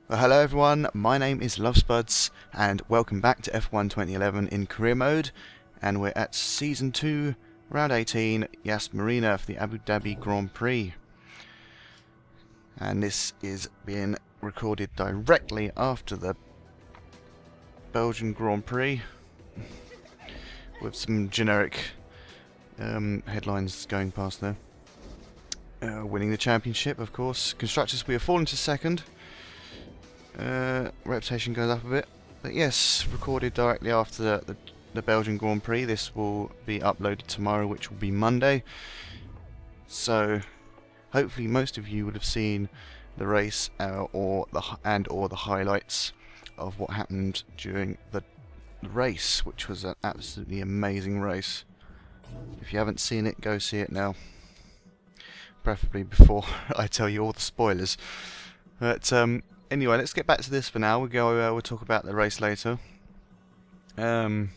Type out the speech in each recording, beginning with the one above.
Well, hello everyone, my name is Lovespuds and welcome back to F1 2011 in career mode, and we're at Season 2, Round 18, Yas Marina for the Abu Dhabi Grand Prix. And this is being recorded directly after the Belgian Grand Prix with some generic headlines going past there. Winning the championship, of course. Constructors, we have fallen to second. Reputation goes up a bit, but yes, recorded directly after the Belgian Grand Prix. This will be uploaded tomorrow, which will be Monday. So hopefully most of you would have seen the race or the highlights of what happened during the race, which was an absolutely amazing race. If you haven't seen it, go see it now, preferably before I tell you all the spoilers. But anyway, let's get back to this for now. We'll talk about the race later. Yeah,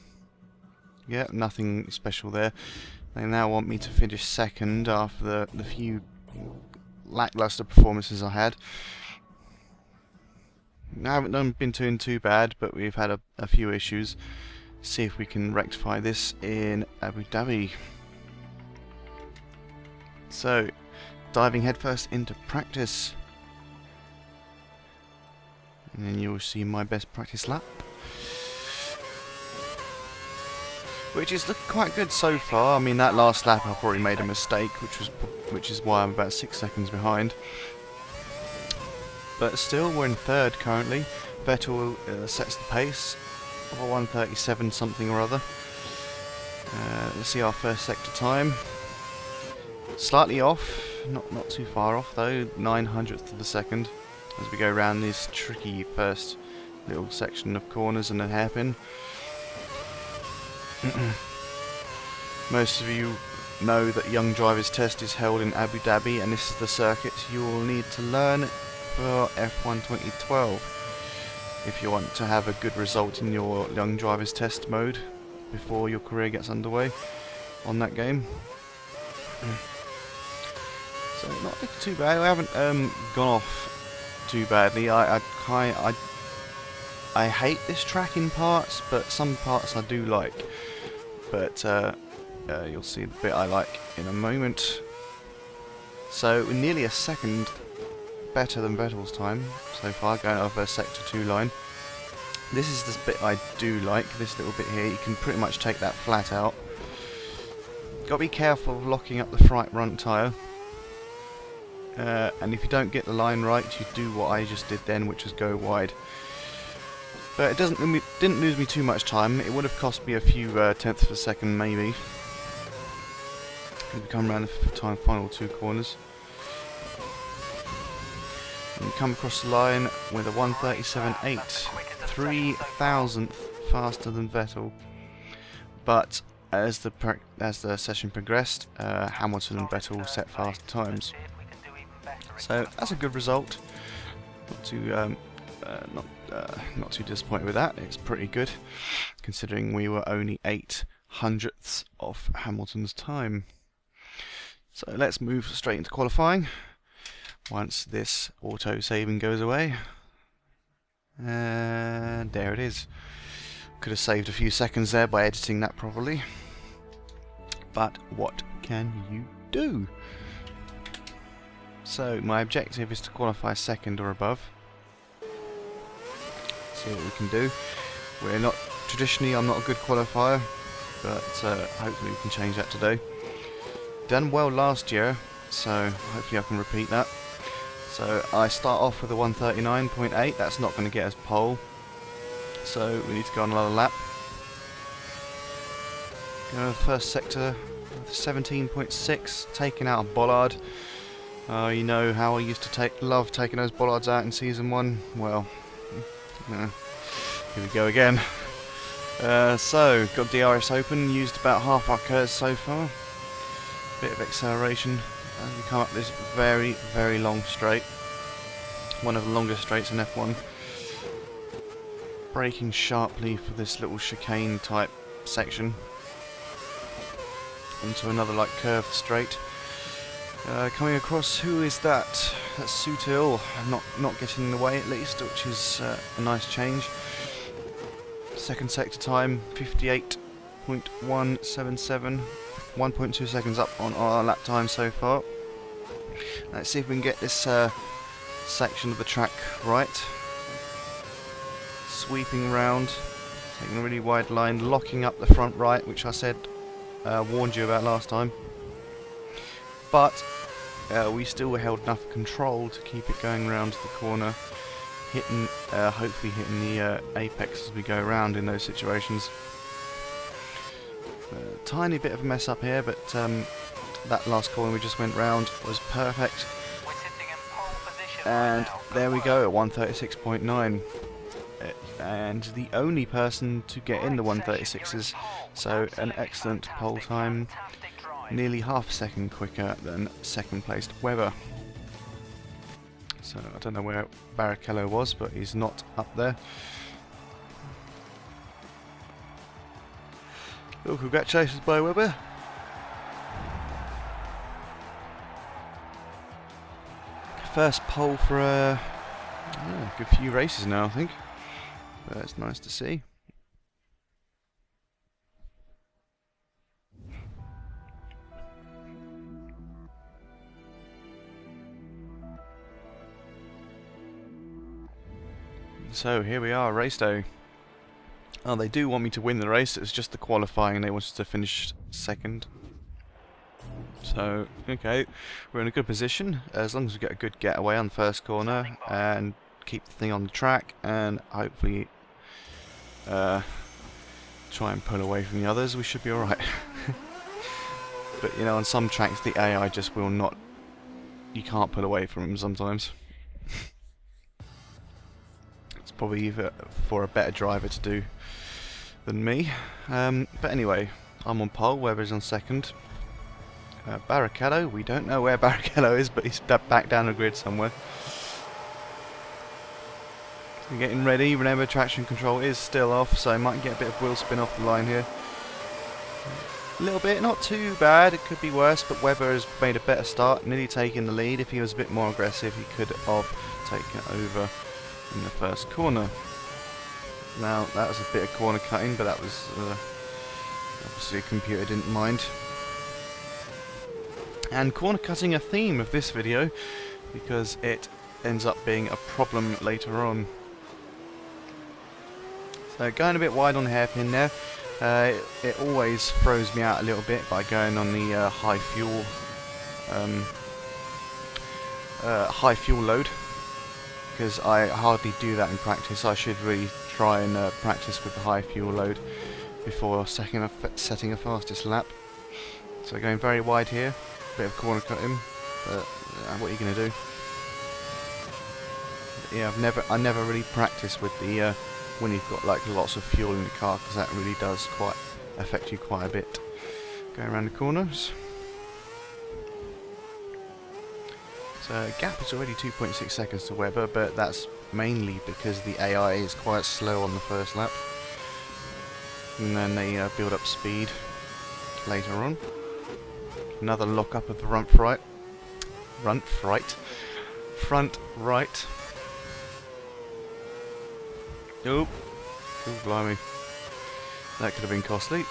nothing special there. They now want me to finish second after the few lackluster performances I had. I haven't been doing too bad, but we've had a few issues. See if we can rectify this in Abu Dhabi. So, diving headfirst into practice. And then you'll see my best practice lap, which is looking quite good so far. I mean, that last lap I probably made a mistake, which is why I'm about 6 seconds behind. But still, we're in third currently. Vettel sets the pace of a 1:37 something or other. Let's see our first sector time. Slightly off, not too far off though, 900th of a second. As we go around this tricky first little section of corners and a hairpin. Most of you know that Young Drivers Test is held in Abu Dhabi, and this is the circuit you will need to learn for F1 2012 if you want to have a good result in your Young Drivers Test mode before your career gets underway on that game. So not too bad. I haven't gone off too badly. I hate this track in parts, but some parts I do like. But you'll see the bit I like in a moment. So we're nearly a second better than Vettel's time so far, going over sector 2 line. This is the bit I do like, this little bit here. You can pretty much take that flat out. Got to be careful of locking up the front tyre. And if you don't get the line right, you do what I just did then, which was go wide. But it didn't lose me too much time. It would have cost me a few tenths of a second maybe. If we come around the final 2 corners. And you come across the line with a 1:37.8, 3,000th faster than Vettel. But as the session progressed, Hamilton and Vettel set faster times. So that's a good result. Not too disappointed with that. It's pretty good, considering we were only 8/100ths off Hamilton's time. So let's move straight into qualifying. Once this auto saving goes away, and there it is. Could have saved a few seconds there by editing that properly. But what can you do? So my objective is to qualify second or above. See what we can do. We're not traditionally, I'm not a good qualifier, but hopefully we can change that today. Done well last year, so hopefully I can repeat that. So I start off with a 1:39.8. That's not going to get us pole, so we need to go on another lap. First sector, 17.6, taking out a bollard. You know how I used to love taking those bollards out in Season 1? Well, here we go again. So, got DRS open, used about half our curves so far. Bit of acceleration as we come up this very, very long straight. One of the longest straights in F1. Braking sharply for this little chicane type section. Into another like curved straight. Coming across, who is that? That's Sutil not getting in the way at least, which is a nice change. Second sector time 58.177, 1.2 seconds up on our lap time so far. Let's see if we can get this section of the track right. Sweeping round, taking a really wide line, locking up the front right, which I said warned you about last time. But we still held enough control to keep it going round the corner, hitting, hopefully hitting the apex as we go around in those situations. Tiny bit of a mess up here, but that last corner we just went round was perfect. And there we go at 136.9. And the only person to get in the 136s, so an excellent pole time, nearly half a second quicker than second placed Webber. So I don't know where Barrichello was, but he's not up there. Oh, congratulations by Webber. First pole for a good few races now, I think. But that's nice to see. So here we are, race day. Oh, they do want me to win the race. It's just the qualifying. They want us to finish second. So, okay, we're in a good position as long as we get a good getaway on the first corner and keep the thing on the track and hopefully try and pull away from the others. We should be alright. But you know, on some tracks the AI just will not. You can't pull away from them sometimes. It's probably either for a better driver to do than me. But anyway, I'm on pole, Webber's on second. Barrichello, we don't know where Barrichello is, but he's back down the grid somewhere. So getting ready, remember traction control is still off, so I might get a bit of wheel spin off the line here. A little bit, not too bad, it could be worse, but Webber has made a better start, nearly taking the lead. If he was a bit more aggressive, he could have taken it over in the first corner. Now, that was a bit of corner cutting, but that was obviously a computer didn't mind. And corner cutting a theme of this video because it ends up being a problem later on. So going a bit wide on the hairpin there. It always throws me out a little bit by going on the high fuel load, because I hardly do that in practice. I should really try and practice with the high fuel load before setting a fastest lap. So going very wide here. Bit of corner cutting, but what are you going to do? But yeah, I never really practice with the when you've got like lots of fuel in the car, because that really does affect you quite a bit. Going around the corners. So gap is already 2.6 seconds to Webber, but that's mainly because the AI is quite slow on the first lap, and then they build up speed later on. Another lock up of the front right. Oh, blimey. That could have been costly.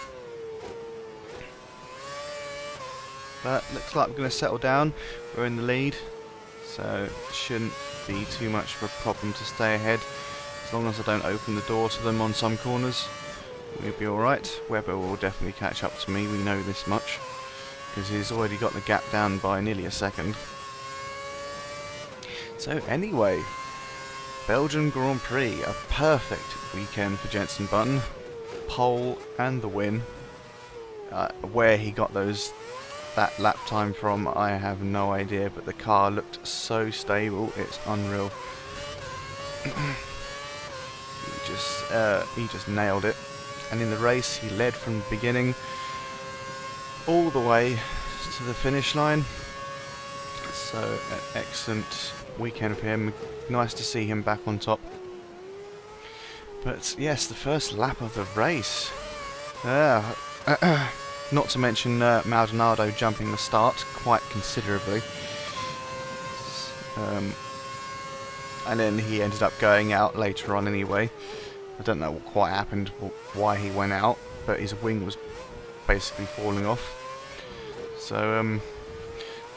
But looks like we're going to settle down. We're in the lead, so it shouldn't be too much of a problem to stay ahead. As long as I don't open the door to them on some corners, we'll be alright. Webber will definitely catch up to me, we know this much, because he's already got the gap down by nearly a second. So anyway, Belgian Grand Prix, a perfect weekend for Jenson Button. Pole and the win. Where he got that lap time from, I have no idea, but the car looked so stable, it's unreal. He just nailed it. And in the race, he led from the beginning all the way to the finish line. So an excellent weekend for him. Nice to see him back on top. But yes, the first lap of the race. Not to mention Maldonado jumping the start quite considerably. And then he ended up going out later on anyway. I don't know what quite happened, why he went out, but his wing was basically falling off. So,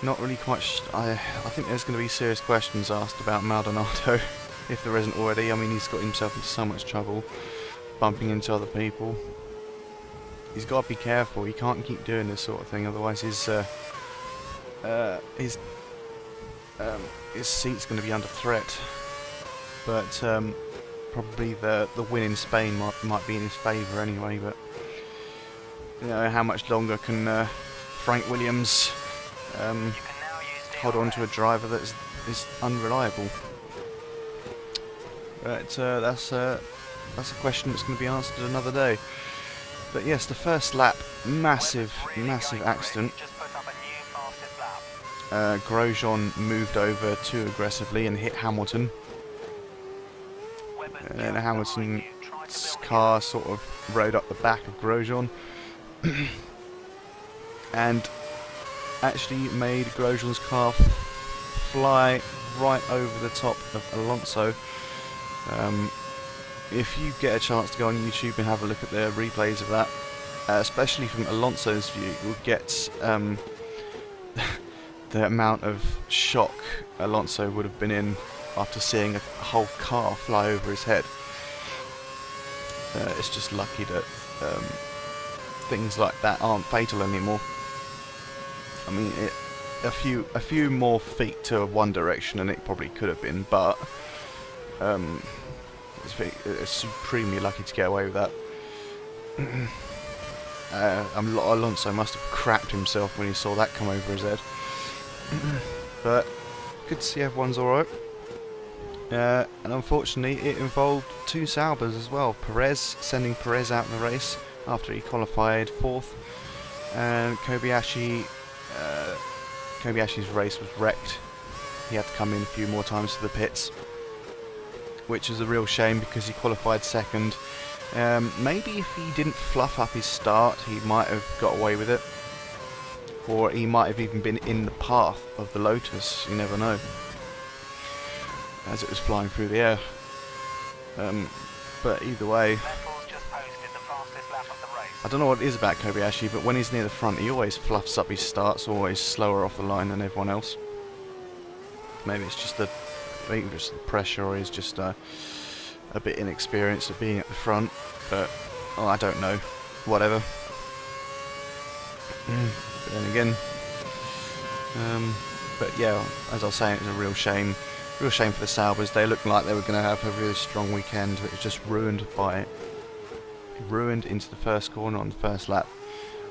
not really quite. I think there's going to be serious questions asked about Maldonado, if there isn't already. I mean, he's got himself into so much trouble, bumping into other people. He's got to be careful. He can't keep doing this sort of thing, otherwise his seat's going to be under threat. But probably the win in Spain might be in his favour anyway. But you know, how much longer can Frank Williams hold on to a driver that is unreliable? But that's a question that's going to be answered another day. But yes, the first lap, massive accident. Grosjean moved over too aggressively and hit Hamilton. And then Hamilton's car sort of rode up the back of Grosjean. And actually made Grosjean's car fly right over the top of Alonso. If you get a chance to go on YouTube and have a look at the replays of that, especially from Alonso's view, you'll get the amount of shock Alonso would have been in after seeing a whole car fly over his head. It's just lucky that things like that aren't fatal anymore. I mean, a few more feet to one direction and it probably could have been, but it's supremely lucky to get away with that. Alonso must have crapped himself when he saw that come over his head. But good to see everyone's alright. And unfortunately it involved two Saubers as well. Sending Perez out in the race after he qualified 4th, and Kobayashi's race was wrecked. He had to come in a few more times to the pits, which is a real shame because he qualified 2nd. Maybe if he didn't fluff up his start, he might have got away with it, or he might have even been in the path of the Lotus. You never know, as it was flying through the air. But either way, I don't know what it is about Kobayashi, but when he's near the front, he always fluffs up his starts, always slower off the line than everyone else. Maybe it's just the pressure, or he's just a bit inexperienced at being at the front. But I don't know. Whatever. But then again, but yeah, as I was saying, it's a real shame. Real shame for the Saubers. They looked like they were going to have a really strong weekend. It was just ruined into the first corner on the first lap.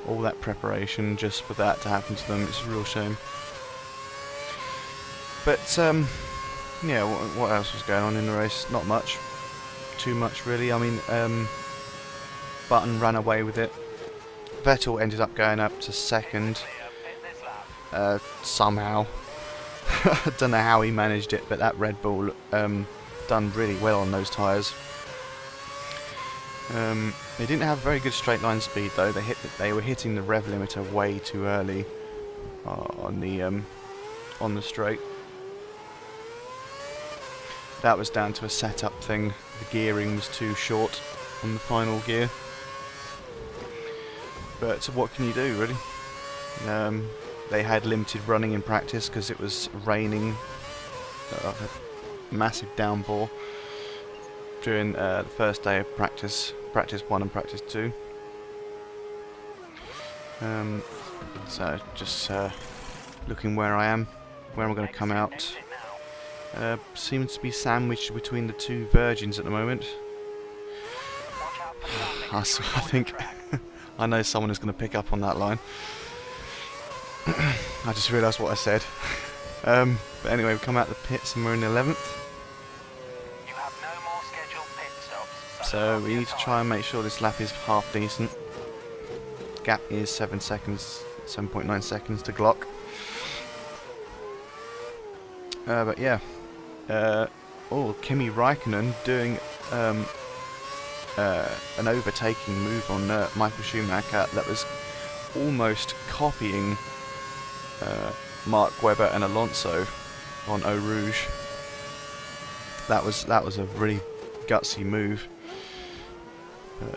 All that preparation just for that to happen to them. It's a real shame. But yeah, what else was going on in the race? Not much. Too much really. I mean, Button ran away with it. Vettel ended up going up to 2nd somehow. I don't know how he managed it, but that Red Bull done really well on those tyres. They didn't have very good straight line speed though. They were hitting the rev limiter way too early on the straight. That was down to a setup thing. The gearing was too short on the final gear. But what can you do, really? They had limited running in practice because it was raining, a massive downpour during the first day of practice 1 and practice 2. So just looking where I am, where I'm going to come out. Seems to be sandwiched between the two virgins at the moment. I think I know someone is going to pick up on that line. I just realised what I said. But anyway, we've come out the pits and we're in 11th. So we need to try and make sure this lap is half decent. Gap is 7 seconds, 7.9 seconds to Glock. But yeah. Kimi Raikkonen doing an overtaking move on Michael Schumacher that was almost copying Mark Webber and Alonso. on Eau Rouge. That was a really gutsy move.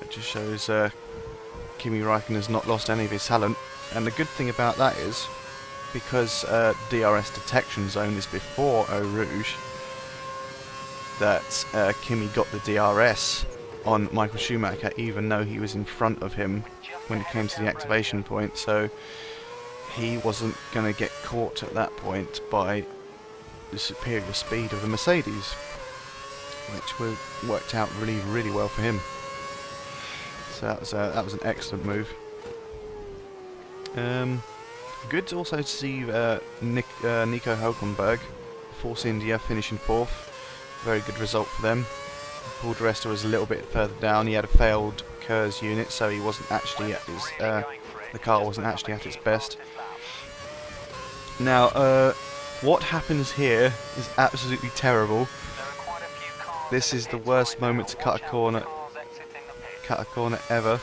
It just shows Kimi Räikkönen has not lost any of his talent, and the good thing about that is because DRS detection zone is before Eau Rouge, that Kimi got the DRS on Michael Schumacher even though he was in front of him when it came to the activation point, so he wasn't going to get caught at that point by the superior speed of the Mercedes, which worked out really well for him. So that was an excellent move. Good to also see Nico Hülkenberg, Force India, finishing 4th. Very good result for them. Paul di Resta was a little bit further down. He had a failed KERS unit, so he wasn't actually at his. The car wasn't actually at its best. Now, what happens here is absolutely terrible. This is the worst moment to cut a corner ever.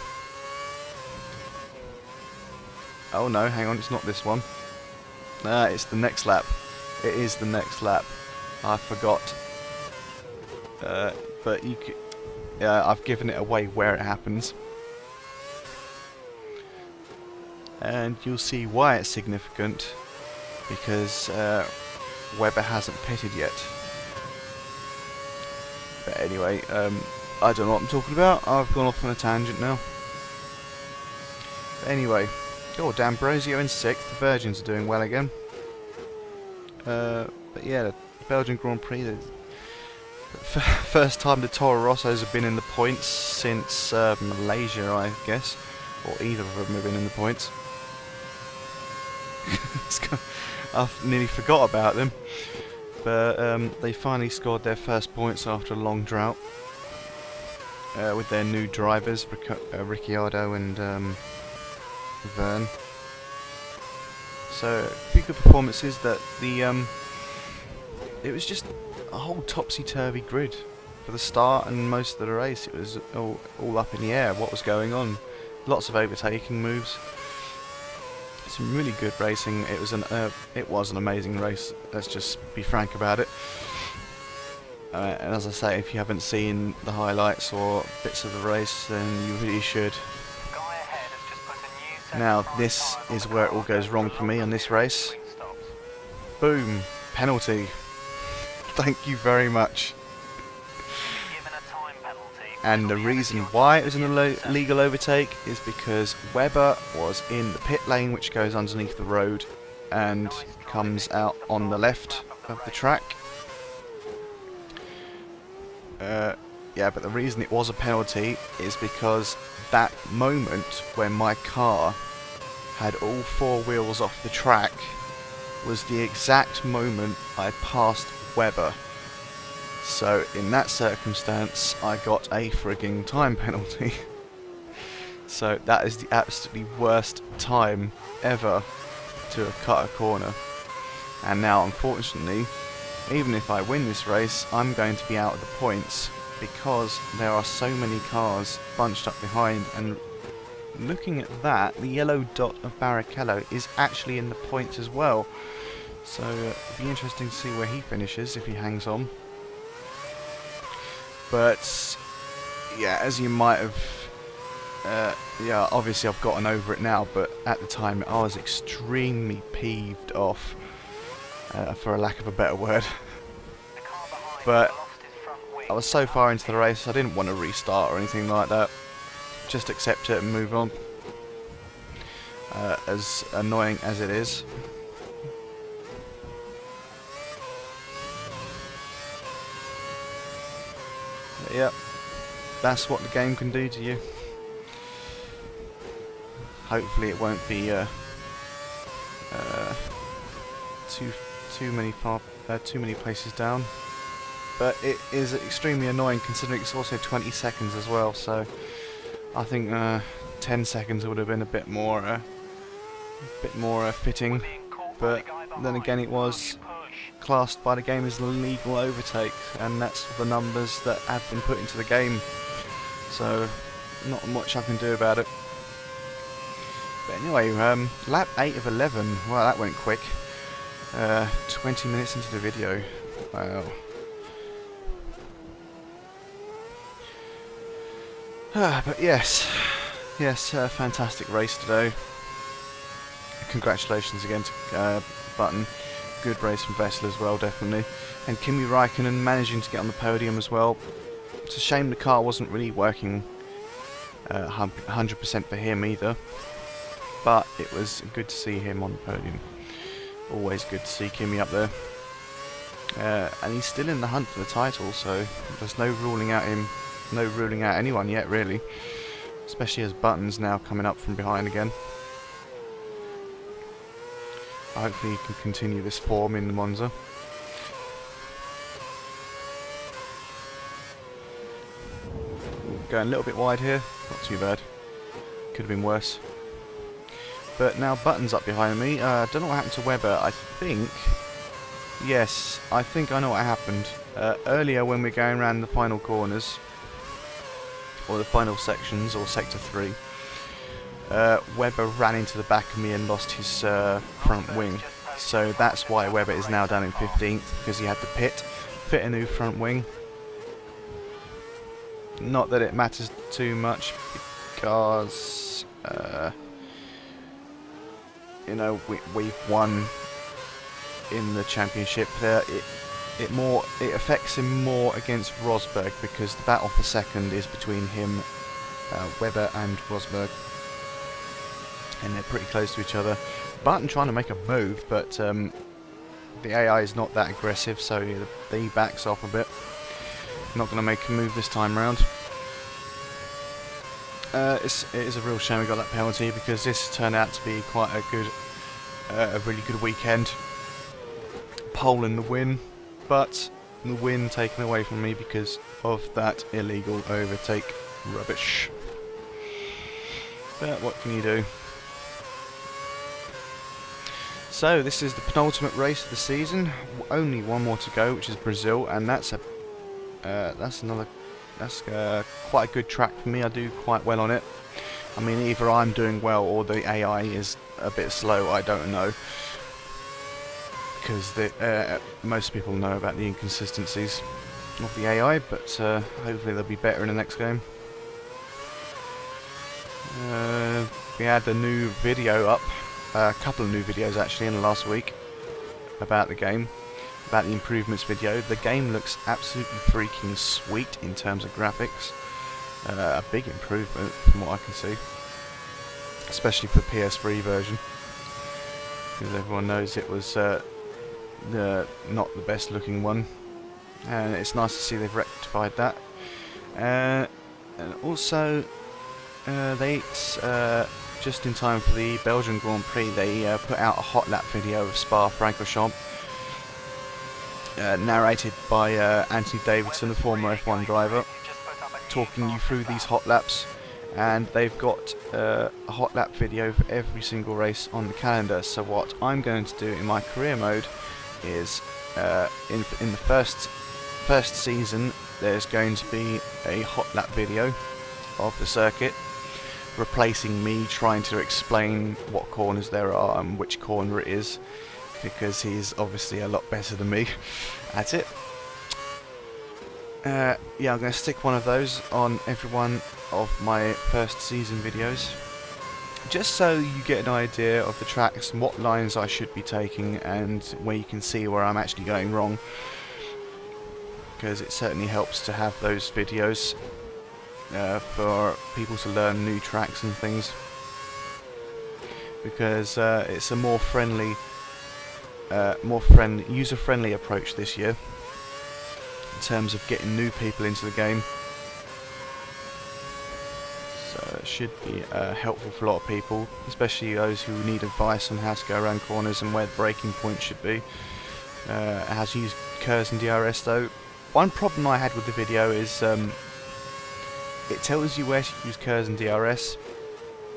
Oh no, hang on, it's not this one. It's the next lap. It is the next lap. I forgot. But you could, I've given it away where it happens. And you'll see why it's significant, because Webber hasn't pitted yet. But anyway, I don't know what I'm talking about. I've gone off on a tangent now. But anyway, D'Ambrosio in 6th. The Virgins are doing well again. But yeah, the Belgian Grand Prix. The first time the Toro Rossos have been in the points since Malaysia, I guess, or either of them have been in the points. I've nearly forgot about them, but they finally scored their first points after a long drought with their new drivers, Ricciardo and Verne. So, a few good performances. That it was just a whole topsy-turvy grid for the start and most of the race. It was all up in the air. What was going on? Lots of overtaking moves. Some really good racing. It was an amazing race. Let's just be frank about it. And as I say, if you haven't seen the highlights or bits of the race, then you really should. Now, this is where it all goes wrong for me on this race. Boom, penalty. Thank you very much. And the reason why it was an illegal overtake is because Webber was in the pit lane, which goes underneath the road and comes out on the left of the track. Yeah, but the reason it was a penalty is because that moment when my car had all 4 wheels off the track was the exact moment I passed Webber. So in that circumstance, I got a frigging time penalty. So that is the absolutely worst time ever to have cut a corner. And now, unfortunately, even if I win this race, I'm going to be out of the points because there are so many cars bunched up behind. And looking at that, the yellow dot of Barrichello is actually in the points as well. So it'll be interesting to see where he finishes if he hangs on. But yeah, as you might have, yeah, obviously I've gotten over it now, but at the time I was extremely peeved off, for a lack of a better word. But I was so far into the race, I didn't want to restart or anything like that. Just accept it and move on. As annoying as it is. Yep, that's what the game can do to you. Hopefully it won't be too many places down, but it is extremely annoying considering it's also 20 seconds as well. So I think 10 seconds would have been a bit more fitting, but then again it was classed by the game as an illegal overtake, and that's the numbers that have been put into the game, so not much I can do about it. But anyway, lap 8 of 11, well that went quick. 20 minutes into the video. Wow. But yes, fantastic race today. Congratulations again to Button. Good race from Vettel as well, definitely. And Kimi Raikkonen managing to get on the podium as well. It's a shame the car wasn't really working 100% for him either. But it was good to see him on the podium. Always good to see Kimi up there. And he's still in the hunt for the title, so there's no ruling out anyone yet, really. Especially as Button's now coming up from behind again. Hopefully he can continue this form in Monza. Going a little bit wide here, not too bad. Could have been worse. But now Button's up behind me. I don't know what happened to Webber. I think I know what happened. Earlier when we're going around the final corners, or the final sections, or sector 3, Webber ran into the back of me and lost his front wing. So that's why Webber is now down in 15th, because he had to fit a new front wing. Not that it matters too much, because you know, we've won in the championship. It affects him more against Rosberg, because the battle for second is between him, Webber and Rosberg, and they're pretty close to each other. Button trying to make a move, but the AI is not that aggressive, so he backs off a bit. Not going to make a move this time round. It is a real shame we got that penalty, because this turned out to be quite a really good weekend. Pole in the win, but the win taken away from me because of that illegal overtake rubbish. But what can you do? So this is the penultimate race of the season. Only one more to go, which is Brazil, and that's quite a good track for me. I do quite well on it. I mean, either I'm doing well or the AI is a bit slow. I don't know, because most people know about the inconsistencies of the AI, but hopefully they'll be better in the next game. We had a new video up, a couple of new videos actually in the last week about the game, about the improvements video. The game looks absolutely freaking sweet in terms of graphics. A big improvement from what I can see, especially for the PS3 version, because everyone knows it was not the best looking one, and it's nice to see they've rectified that. And also just in time for the Belgian Grand Prix, they put out a hot lap video of Spa-Francorchamps, narrated by Anthony Davidson, a former F1 driver, talking you through these hot laps. And they've got a hot lap video for every single race on the calendar. So what I'm going to do in my career mode is, in the first season, there's going to be a hot lap video of the circuit, replacing me trying to explain what corners there are and which corner it is, because he's obviously a lot better than me at it. Yeah, I'm going to stick one of those on every one of my first season videos, just so you get an idea of the tracks and what lines I should be taking, and where you can see where I'm actually going wrong, because it certainly helps to have those videos for people to learn new tracks and things, because it's a more user-friendly approach this year in terms of getting new people into the game. So it should be helpful for a lot of people, especially those who need advice on how to go around corners and where the braking point should be. How to use curves and DRS though. One problem I had with the video is it tells you where to use curves and DRS.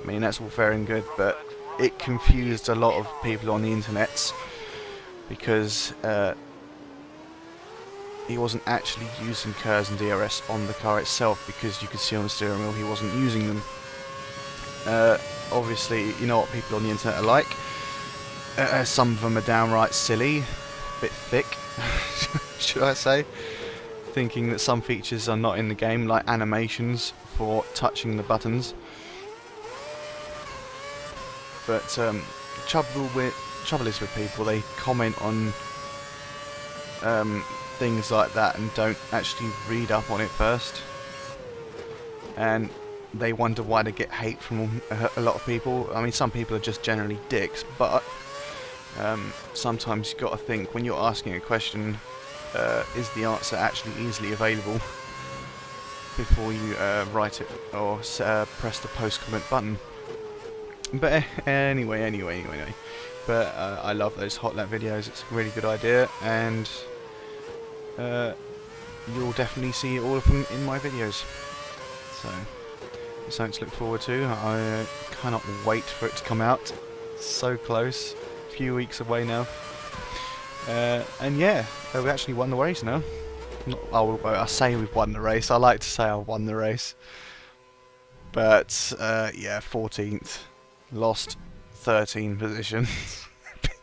I mean, that's all fair and good, but it confused a lot of people on the internet, because he wasn't actually using curves and DRS on the car itself, because you could see on the steering wheel he wasn't using them. Obviously, you know what people on the internet are like. Some of them are downright silly, a bit thick, should I say. Thinking that some features are not in the game, like animations for touching the buttons. But trouble is with people, they comment on things like that and don't actually read up on it first, and they wonder why they get hate from a lot of people. I mean, some people are just generally dicks, but sometimes you've got to think when you're asking a question, is the answer actually easily available before you write it or press the post comment button. But anyway. But I love those hot lap videos. It's a really good idea, and you'll definitely see all of them in my videos. So it's something to look forward to. I cannot wait for it to come out. So close, a few weeks away now. And yeah, we actually won the race now. I say we've won the race. I like to say I won the race. But yeah, 14th. Lost 13 positions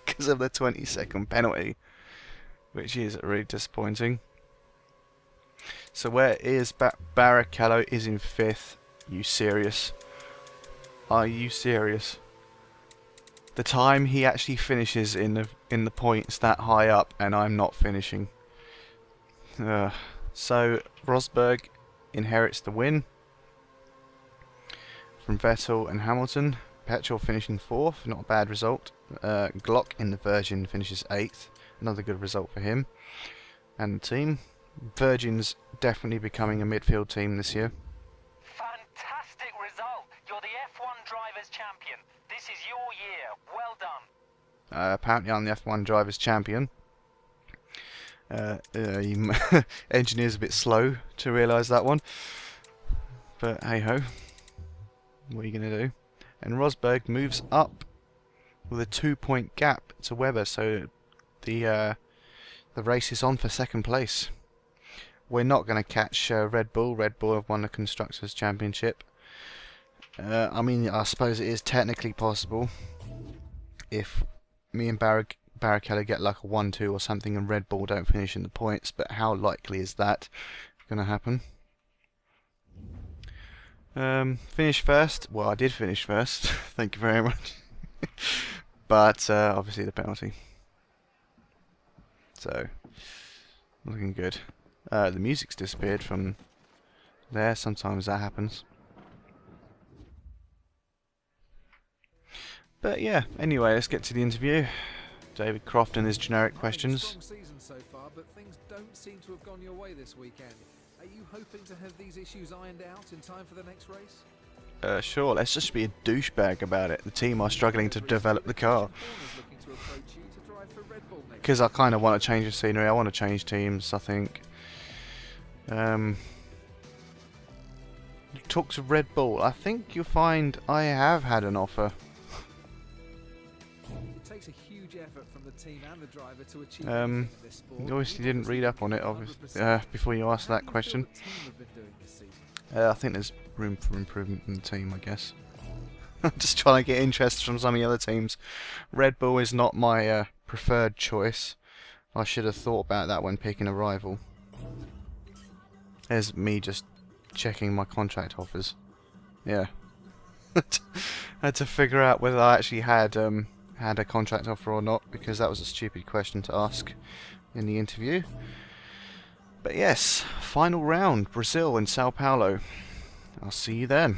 because of the 20-second penalty, which is really disappointing. So where is Barrichello is in 5th. You serious? Are you serious? The time he actually finishes in the points that high up, and I'm not finishing. So Rosberg inherits the win from Vettel and Hamilton. Petrol finishing 4th, not a bad result. Glock in the Virgin finishes 8th, another good result for him and the team. Virgin's definitely becoming a midfield team this year. Fantastic result! You're the F1 Drivers' Champion. This is your year. Well done. Apparently I'm the F1 Drivers' Champion. Engineer's a bit slow to realise that one. But hey ho, what are you going to do? And Rosberg moves up with a 2-point gap to Webber, so the race is on for 2nd place. We're not going to catch Red Bull. Red Bull have won the Constructors' Championship. I mean, I suppose it is technically possible if me and Barrichello get like a 1-2 or something and Red Bull don't finish in the points, but how likely is that going to happen? Finish first. Well, I did finish first. Thank you very much. But obviously the penalty. So looking good. The music's disappeared from there. Sometimes that happens. But yeah. Anyway, let's get to the interview. David Croft and his generic questions. Strong season so far, but things don't seem to have gone your way this weekend. Are you hoping to have these issues ironed out in time for the next race? Sure, let's just be a douchebag about it. The team are struggling to develop the car. Because I kind of want to change the scenery, I want to change teams, I think. Talk to Red Bull. I think you'll find I have had an offer. It takes a huge effort from the team and the driver to achieve anything in this sport. You obviously didn't read up on it before you asked that question. I think there's room for improvement in the team, I guess. I'm just trying to get interest from some of the other teams. Red Bull is not my preferred choice. I should have thought about that when picking a rival. There's me just checking my contract offers. Yeah. I had to figure out whether I actually had a contract offer or not, because that was a stupid question to ask in the interview. But yes, final round, Brazil and Sao Paulo. I'll see you then.